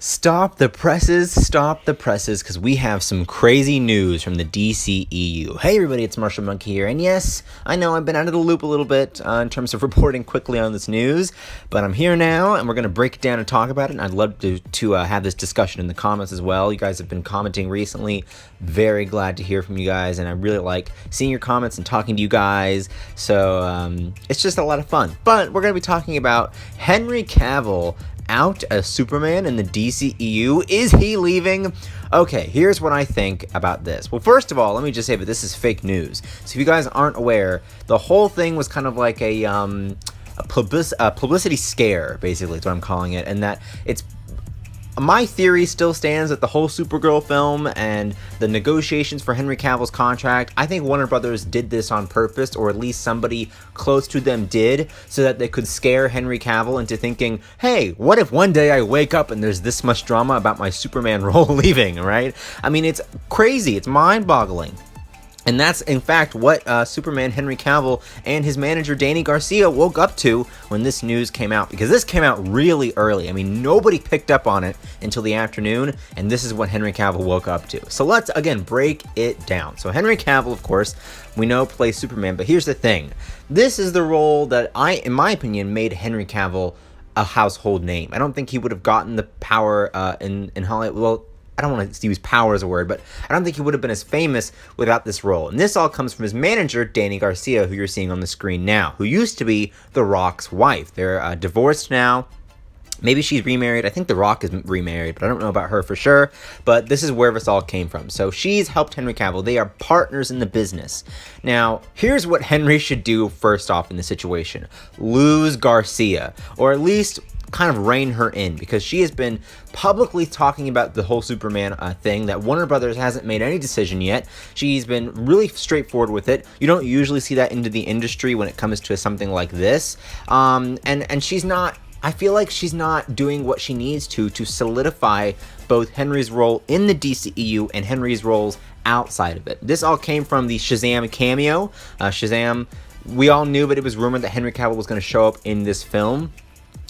Stop the presses, because we have some crazy news from the DCEU. Hey everybody, it's Marshall Monkey here, and yes, I know I've been out of the loop a little bit in terms of reporting quickly on this news, but I'm here now, and we're going to break it down and talk about it, and I'd love to have this discussion in the comments as well. You guys have been commenting recently, very glad to hear from you guys, and I really like seeing your comments and talking to you guys, so it's just a lot of fun. But we're going to be talking about Henry Cavill out as Superman in the DCEU. Is he leaving? Okay, here's what I think about this. Well, first of all, let me just say that this is fake news. So if you guys aren't aware, the whole thing was kind of like a publicity scare, basically, is what I'm calling it, and that it's my theory still stands that the whole Supergirl film and the negotiations for Henry Cavill's contract, I think Warner Brothers did this on purpose, or at least somebody close to them did, so that they could scare Henry Cavill into thinking, hey, what if one day I wake up and there's this much drama about my Superman role leaving, right? I mean, it's crazy. It's mind-boggling. And that's, in fact, what Superman Henry Cavill and his manager Danny Garcia woke up to when this news came out. Because this came out really early. I mean, nobody picked up on it until the afternoon. And this is what Henry Cavill woke up to. So let's, again, break it down. So Henry Cavill, of course, we know plays Superman. But here's the thing. This is the role that in my opinion, made Henry Cavill a household name. I don't think he would have gotten the power in Hollywood. Well, I don't want to use power as a word, but I don't think he would have been as famous without this role. And this all comes from his manager, Danny Garcia, who you're seeing on the screen now, who used to be The Rock's wife. They're divorced now. Maybe she's remarried. I think The Rock is remarried, but I don't know about her for sure. But this is where this all came from. So she's helped Henry Cavill. They are partners in the business. Now, here's what Henry should do first off in the situation. Lose Garcia, or at least kind of rein her in, because she has been publicly talking about the whole Superman thing that Warner Brothers hasn't made any decision yet. She's been really straightforward with it. You don't usually see that into the industry when it comes to something like this. And she's not, I feel like she's not doing what she needs to solidify both Henry's role in the DCEU and Henry's roles outside of it. This all came from the Shazam cameo. Shazam, we all knew, but it was rumored that Henry Cavill was going to show up in this film.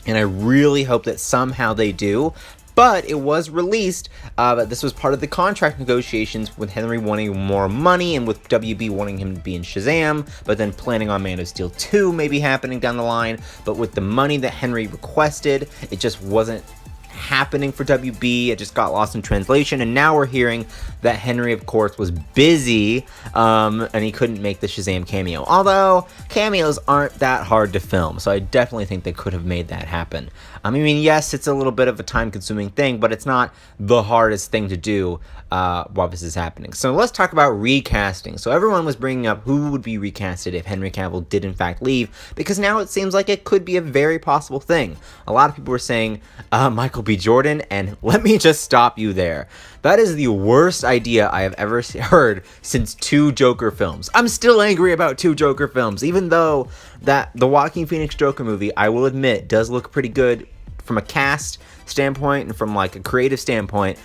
And I really hope that somehow they do. But it was released that this was part of the contract negotiations, with Henry wanting more money and with WB wanting him to be in Shazam, but then planning on Man of Steel 2 maybe happening down the line. But with the money that Henry requested, it just wasn't happening for WB. It just got lost in translation, and now we're hearing that Henry, of course, was busy and he couldn't make the Shazam cameo. Although cameos aren't that hard to film, so I definitely think they could have made that happen. I mean, yes, it's a little bit of a time-consuming thing, but it's not the hardest thing to do while this is happening. So let's talk about recasting. So everyone was bringing up who would be recasted if Henry Cavill did in fact leave, because now it seems like it could be a very possible thing. A lot of people were saying Michael B. Jordan, and let me just stop you there. That is the worst idea I have ever heard since 2 Joker films. I'm still angry about 2 Joker films, even though that the Joaquin Phoenix Joker movie, I will admit, does look pretty good from a cast standpoint and from like a creative standpoint.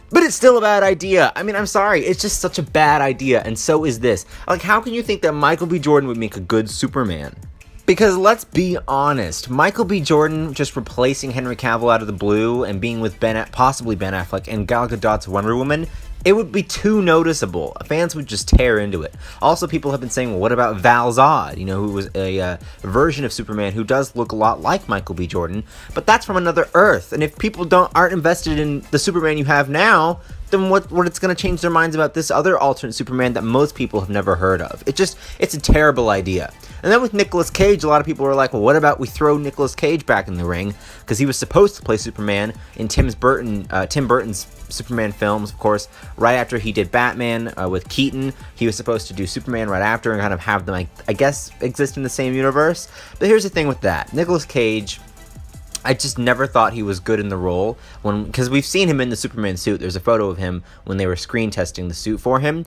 But it's still a bad idea. I mean, I'm sorry. It's just such a bad idea, and so is this. Like, how can you think that Michael B. Jordan would make a good Superman? Because let's be honest, Michael B. Jordan just replacing Henry Cavill out of the blue and being with possibly Ben Affleck and Gal Gadot's Wonder Woman, it would be too noticeable. Fans would just tear into it. Also, people have been saying, well, what about Val Zod, who was a version of Superman who does look a lot like Michael B. Jordan, but that's from another Earth. And if people aren't invested in the Superman you have now, then what it's going to change their minds about this other alternate Superman that most people have never heard of? It's a terrible idea. And then with Nicolas Cage, a lot of people were like, well, what about we throw Nicolas Cage back in the ring? Because he was supposed to play Superman in Tim Burton's Superman films, of course, right after he did Batman with Keaton. He was supposed to do Superman right after and kind of have them, I guess, exist in the same universe. But here's the thing with that. Nicolas Cage, I just never thought he was good in the role, because we've seen him in the Superman suit. There's a photo of him when they were screen testing the suit for him,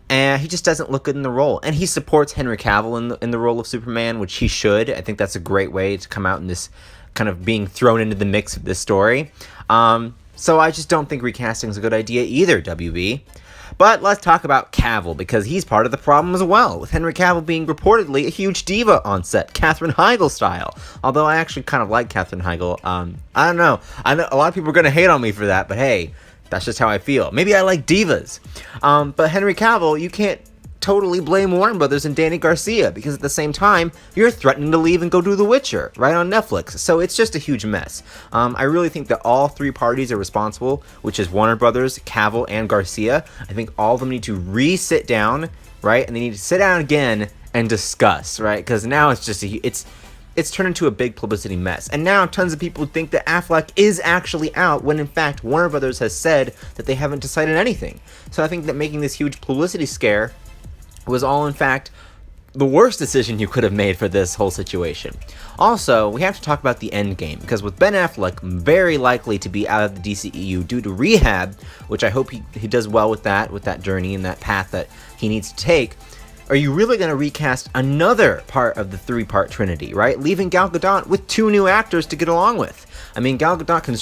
and he just doesn't look good in the role. And he supports Henry Cavill in the role of Superman, which he should. I think that's a great way to come out in this kind of being thrown into the mix of this story. So I just don't think recasting is a good idea either, WB. But let's talk about Cavill, because he's part of the problem as well, with Henry Cavill being reportedly a huge diva on set, Katherine Heigl style. Although I actually kind of like Katherine Heigl. I don't know. I know a lot of people are going to hate on me for that, but hey, that's just how I feel. Maybe I like divas. But Henry Cavill, you can't totally blame Warner Brothers and Danny Garcia, because at the same time, you're threatening to leave and go do The Witcher, right, on Netflix. So it's just a huge mess. I really think that all three parties are responsible, which is Warner Brothers, Cavill, and Garcia. I think all of them need to re-sit down, right, and they need to sit down again and discuss, right, because now it's just it's turned into a big publicity mess. And now tons of people think that Affleck is actually out, when in fact Warner Brothers has said that they haven't decided anything. So I think that making this huge publicity scare was all in fact the worst decision you could have made for this whole situation. Also, we have to talk about the end game, because with Ben Affleck very likely to be out of the DCEU due to rehab, which I hope he does well with that journey and that path that he needs to take, are you really going to recast another part of the three-part trinity, right? Leaving Gal Gadot with two new actors to get along with. I mean, Gal Gadot can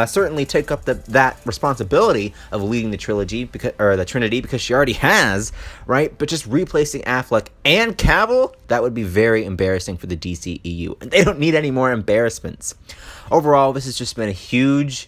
certainly take up that responsibility of leading the trilogy, the trinity, because she already has, right? But just replacing Affleck and Cavill, that would be very embarrassing for the DCEU, and they don't need any more embarrassments. Overall, this has just been a huge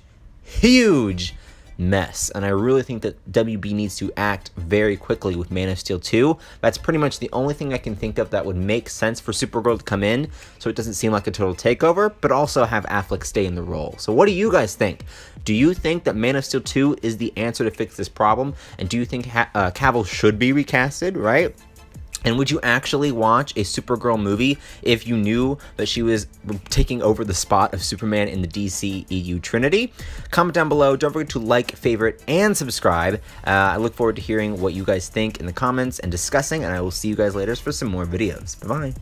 mess, and I really think that WB needs to act very quickly with Man of Steel 2. That's pretty much the only thing I can think of that would make sense for Supergirl to come in, so it doesn't seem like a total takeover, but also have Affleck stay in the role. So what do you guys think? Do you think that Man of Steel 2 is the answer to fix this problem? And do you think Cavill should be recasted, right? And would you actually watch a Supergirl movie if you knew that she was taking over the spot of Superman in the DCEU Trinity? Comment down below. Don't forget to like, favorite, and subscribe. I look forward to hearing what you guys think in the comments and discussing, and I will see you guys later for some more videos. Bye-bye.